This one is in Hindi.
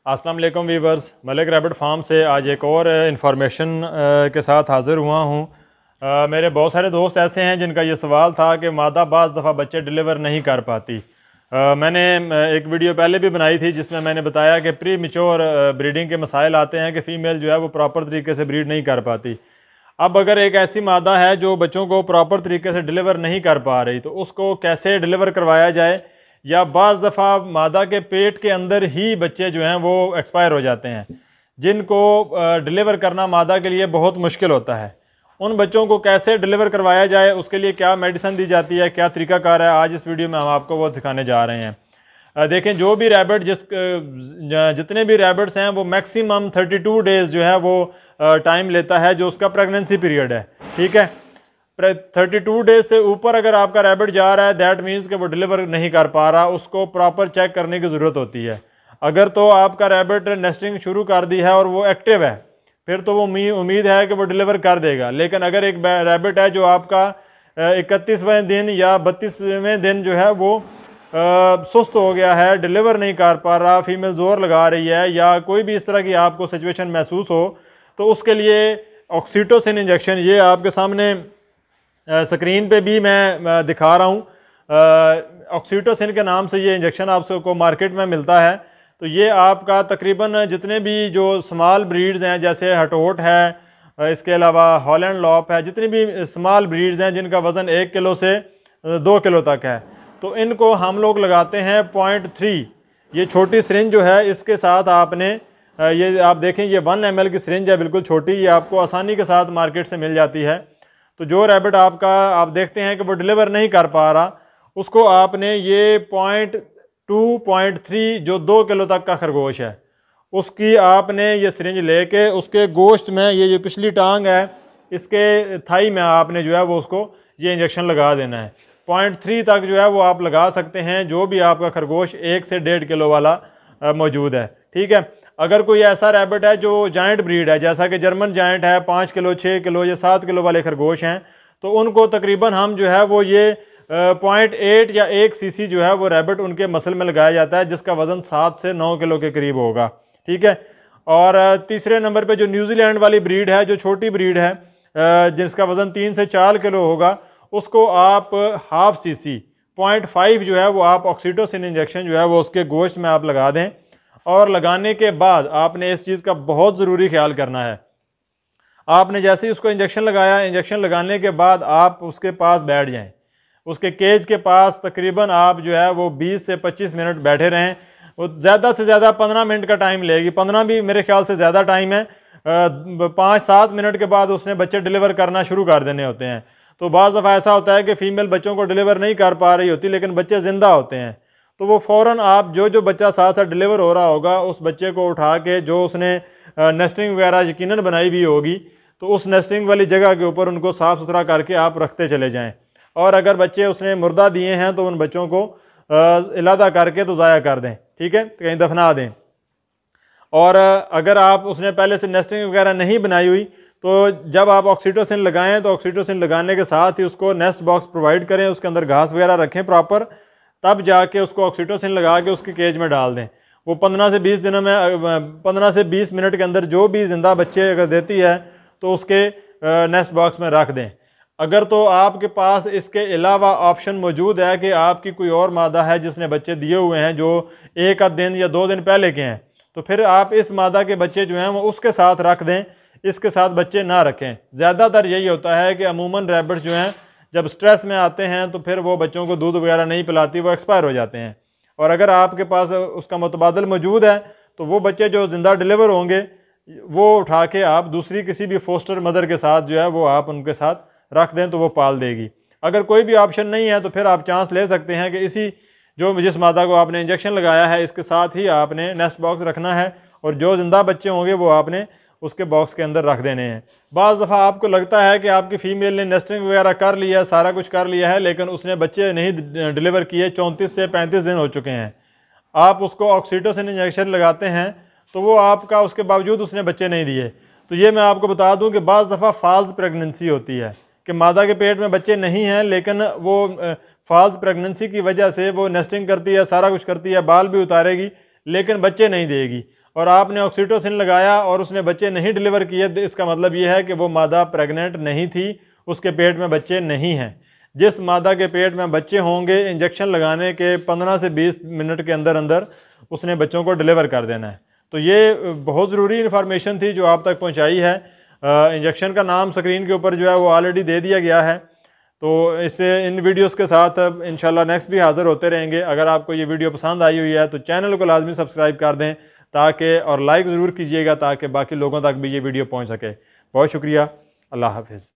अस्सलाम वालेकुम वीवर्स, मलिक रैबिट फार्म से आज एक और इन्फॉर्मेशन के साथ हाज़िर हुआ हूँ। मेरे बहुत सारे दोस्त ऐसे हैं जिनका ये सवाल था कि मादा बाज़ दफ़ा बच्चे डिलीवर नहीं कर पाती। मैंने एक वीडियो पहले भी बनाई थी जिसमें मैंने बताया कि प्री मिच्योर ब्रीडिंग के मसाइल आते हैं कि फ़ीमेल जो है वो प्रॉपर तरीके से ब्रीड नहीं कर पाती। अब अगर एक ऐसी मादा है जो बच्चों को प्रॉपर तरीके से डिलीवर नहीं कर पा रही तो उसको कैसे डिलीवर करवाया जाए, या बाज़ दफ़ा मादा के पेट के अंदर ही बच्चे जो हैं वो एक्सपायर हो जाते हैं जिनको डिलीवर करना मादा के लिए बहुत मुश्किल होता है। उन बच्चों को कैसे डिलीवर करवाया जाए, उसके लिए क्या मेडिसिन दी जाती है, क्या तरीकाकार है, आज इस वीडियो में हम आपको वो दिखाने जा रहे हैं। देखें, जो भी रैबिट जितने भी रैबिट्स हैं वो मैक्सिमम 32 डेज़ जो है वो टाइम लेता है, जो उसका प्रेगनेंसी पीरियड है। ठीक है, 32 डेज से ऊपर अगर आपका रैबिट जा रहा है दैट मीन्स कि वो डिलीवर नहीं कर पा रहा, उसको प्रॉपर चेक करने की ज़रूरत होती है। अगर तो आपका रैबिट नेस्टिंग शुरू कर दी है और वो एक्टिव है फिर तो वो उम्मीद है कि वो डिलीवर कर देगा। लेकिन अगर एक रैबिट है जो आपका 31वें दिन या 32वें दिन जो है वो सुस्त हो गया है, डिलीवर नहीं कर पा रहा, फीमेल जोर लगा रही है, या कोई भी इस तरह की आपको सिचुएशन महसूस हो, तो उसके लिए ऑक्सीटोसिन इंजेक्शन, ये आपके सामने स्क्रीन पे भी मैं दिखा रहा हूँ। ऑक्सीटोसिन के नाम से ये इंजेक्शन आपको मार्केट में मिलता है। तो ये आपका तकरीबन जितने भी जो स्मॉल ब्रीड्स हैं जैसे हटोट है, इसके अलावा हॉलैंड लॉप है, जितनी भी स्मॉल ब्रीड्स हैं जिनका वज़न 1 किलो से 2 किलो तक है, तो इनको हम लोग लगाते हैं 0.3। ये छोटी सिरिंज जो है इसके साथ आपने ये आप देखें, ये 1 ml की सिरिंज है, बिल्कुल छोटी, ये आपको आसानी के साथ मार्केट से मिल जाती है। तो जो रैबिट आपका आप देखते हैं कि वो डिलीवर नहीं कर पा रहा, उसको आपने ये 0.2 0.3 जो 2 किलो तक का खरगोश है उसकी आपने ये सिरिंज लेके उसके गोश्त में ये जो पिछली टांग है इसके थाई में आपने जो है वो उसको ये इंजेक्शन लगा देना है। 0.3 तक जो है वो आप लगा सकते हैं जो भी आपका खरगोश 1 से 1.5 किलो वाला मौजूद है। ठीक है, अगर कोई ऐसा रैबिट है जो जायंट ब्रीड है जैसा कि जर्मन जायंट है, 5 किलो 6 किलो या 7 किलो वाले खरगोश हैं, तो उनको तकरीबन हम जो है वो ये 0.8 या 1 cc जो है वो रैबिट उनके मसल में लगाया जाता है जिसका वज़न 7 से 9 किलो के करीब होगा। ठीक है, और तीसरे नंबर पे जो न्यूजीलैंड वाली ब्रीड है, जो छोटी ब्रीड है जिसका वज़न 3 से 4 किलो होगा, उसको आप 1/2 cc 0.5 जो है वो आप ऑक्सीटोसिन इंजेक्शन जो है वो उसके गोश्त में आप लगा दें। और लगाने के बाद आपने इस चीज़ का बहुत ज़रूरी ख्याल करना है, आपने जैसे ही उसको इंजेक्शन लगाया, इंजेक्शन लगाने के बाद आप उसके पास बैठ जाएं, उसके केज के पास तकरीबन आप जो है वो 20 से 25 मिनट बैठे रहें। वो ज़्यादा से ज़्यादा 15 मिनट का टाइम लेगी, 15 भी मेरे ख्याल से ज़्यादा टाइम है। 5-7 मिनट के बाद उसने बच्चे डिलीवर करना शुरू कर देने होते हैं। तो बाज़ दफ़ा ऐसा होता है कि फ़ीमेल बच्चों को डिलीवर नहीं कर पा रही होती लेकिन बच्चे ज़िंदा होते हैं, तो वो फ़ौरन आप जो बच्चा साथ साथ डिलीवर हो रहा होगा उस बच्चे को उठा के जो उसने नेस्टिंग वगैरह यकीनन बनाई हुई होगी तो उस नेस्टिंग वाली जगह के ऊपर उनको साफ़ सुथरा करके आप रखते चले जाएं। और अगर बच्चे उसने मुर्दा दिए हैं तो उन बच्चों को इलादा करके तो ज़ाया कर दें। ठीक है, कहीं दफना दें। और अगर आप उसने पहले से नेस्टिंग वगैरह नहीं बनाई हुई तो जब आप ऑक्सीटोसिन लगाएँ तो ऑक्सीटोसिन लगाने के साथ ही उसको नेस्ट बॉक्स प्रोवाइड करें, उसके अंदर घास वगैरह रखें प्रॉपर, तब जाके उसको ऑक्सीटोसिन लगा के उसके केज में डाल दें। वो 15 से 20 दिनों में 15 से 20 मिनट के अंदर जो भी ज़िंदा बच्चे अगर देती है तो उसके नेस्ट बॉक्स में रख दें। अगर तो आपके पास इसके अलावा ऑप्शन मौजूद है कि आपकी कोई और मादा है जिसने बच्चे दिए हुए हैं जो 1 दिन या 2 दिन पहले के हैं, तो फिर आप इस मादा के बच्चे जो हैं वो उसके साथ रख दें, इसके साथ बच्चे ना रखें। ज़्यादातर यही होता है कि अमूमन रैबिट्स जो हैं जब स्ट्रेस में आते हैं तो फिर वो बच्चों को दूध वगैरह नहीं पिलाती, वो एक्सपायर हो जाते हैं। और अगर आपके पास उसका मुतबादल मौजूद है तो वो बच्चे जो ज़िंदा डिलीवर होंगे वो उठा के आप दूसरी किसी भी फोस्टर मदर के साथ जो है वो आप उनके साथ रख दें तो वो पाल देगी। अगर कोई भी ऑप्शन नहीं है तो फिर आप चांस ले सकते हैं कि इसी जिस मादा को आपने इंजेक्शन लगाया है इसके साथ ही आपने नेस्ट बॉक्स रखना है और जो ज़िंदा बच्चे होंगे वो आपने उसके बॉक्स के अंदर रख देने हैं। बाज़ दफ़ा आपको लगता है कि आपकी फ़ीमेल ने नेस्टिंग वगैरह कर लिया है, सारा कुछ कर लिया है, लेकिन उसने बच्चे नहीं डिलीवर किए, 34 से 35 दिन हो चुके हैं। आप उसको ऑक्सीटोसिन इंजेक्शन लगाते हैं तो वो आपका उसके बावजूद उसने बच्चे नहीं दिए। तो ये मैं आपको बता दूं कि बाज़ दफ़ा फॉल्स प्रेगनेंसी होती है कि मादा के पेट में बच्चे नहीं हैं लेकिन वो फॉल्स प्रेगनेंसी की वजह से वो नेस्टिंग करती है, सारा कुछ करती है, बाल भी उतारेगी लेकिन बच्चे नहीं देगी। और आपने ऑक्सीटोसिन लगाया और उसने बच्चे नहीं डिलीवर किए, तो इसका मतलब ये है कि वो मादा प्रेग्नेंट नहीं थी, उसके पेट में बच्चे नहीं हैं। जिस मादा के पेट में बच्चे होंगे, इंजेक्शन लगाने के 15 से 20 मिनट के अंदर अंदर उसने बच्चों को डिलीवर कर देना है। तो ये बहुत ज़रूरी इन्फॉर्मेशन थी जो आप तक पहुंचाई है। इंजेक्शन का नाम स्क्रीन के ऊपर जो है वो ऑलरेडी दे दिया गया है। तो इससे इन वीडियोस के साथ इंशाल्लाह नेक्स्ट भी हाज़िर होते रहेंगे। अगर आपको ये वीडियो पसंद आई हुई है तो चैनल को लाजमी सब्सक्राइब कर दें ताकि, और लाइक ज़रूर कीजिएगा ताकि बाकी लोगों तक भी ये वीडियो पहुँच सके। बहुत शुक्रिया। अल्लाह हाफिज़।